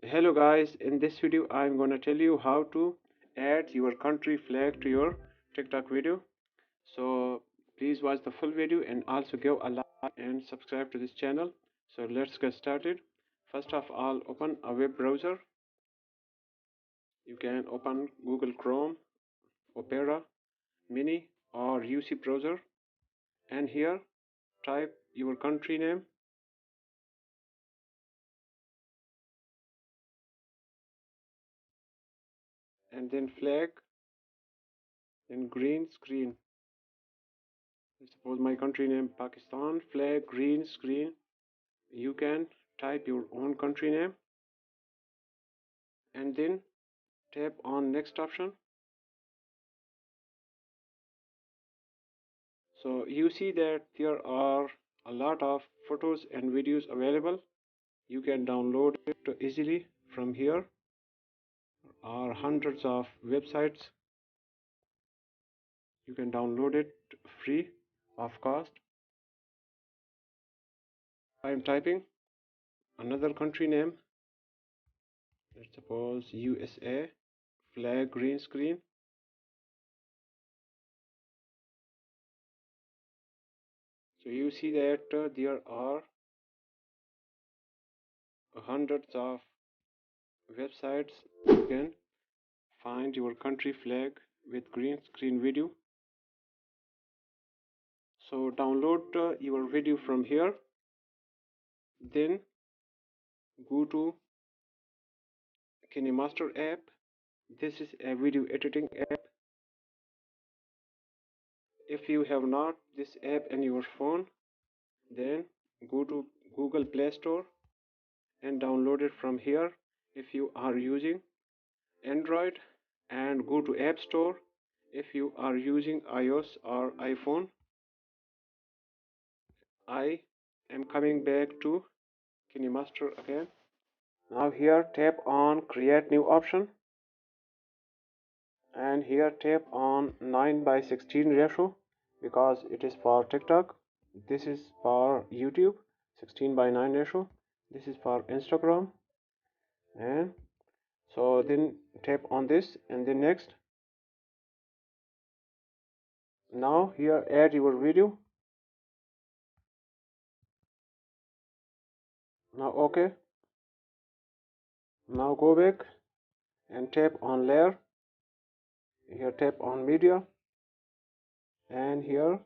Hello guys, in this video I'm gonna tell you how to add your country flag to your TikTok video. So please watch the full video and also give a like and subscribe to this channel. So let's get started. First of all, open a web browser. You can open Google Chrome, Opera Mini or UC browser, and here type your country name and then flag, then green screen. Suppose my country name Pakistan, flag, green screen. You can type your own country name and then tap on next option. So you see that there are a lot of photos and videos available. You can download it easily from here. Are hundreds of websites. You can download it free of cost. I am typing another country name. Let's suppose USA, flag, green screen. So you see that there are hundreds of websites. You can find your country flag with green screen video. So download your video from here, then go to KineMaster app. This is a video editing app. If you have not this app in your phone, then go to Google Play Store and download it from here. If you are using Android, and go to App Store if you are using iOS or iPhone. I am coming back to KineMaster again. Now here tap on create new option and here tap on 9:16 ratio because it is for TikTok. This is for YouTube 16:9 ratio. This is for Instagram, and so then tap on this and then next. Now here add your video. Now okay. Now go back and tap on layer. Here tap on media and here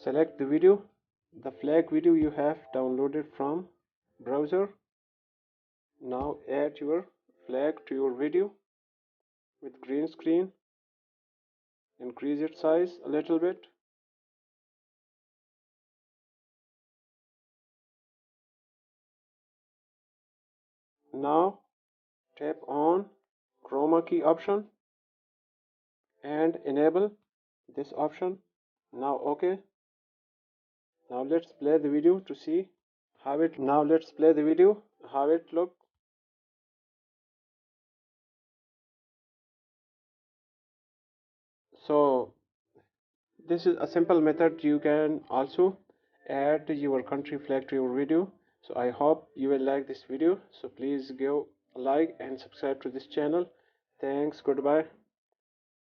select the video, the flag video you have downloaded from browser. Now add your flag to your video with green screen. Increase its size a little bit. Now tap on chroma key option and enable this option. Now okay. Now let's play the video to see how it look. So this is a simple method. You can also add your country flag to your video. So I hope you will like this video. So please give a like and subscribe to this channel. Thanks. Goodbye.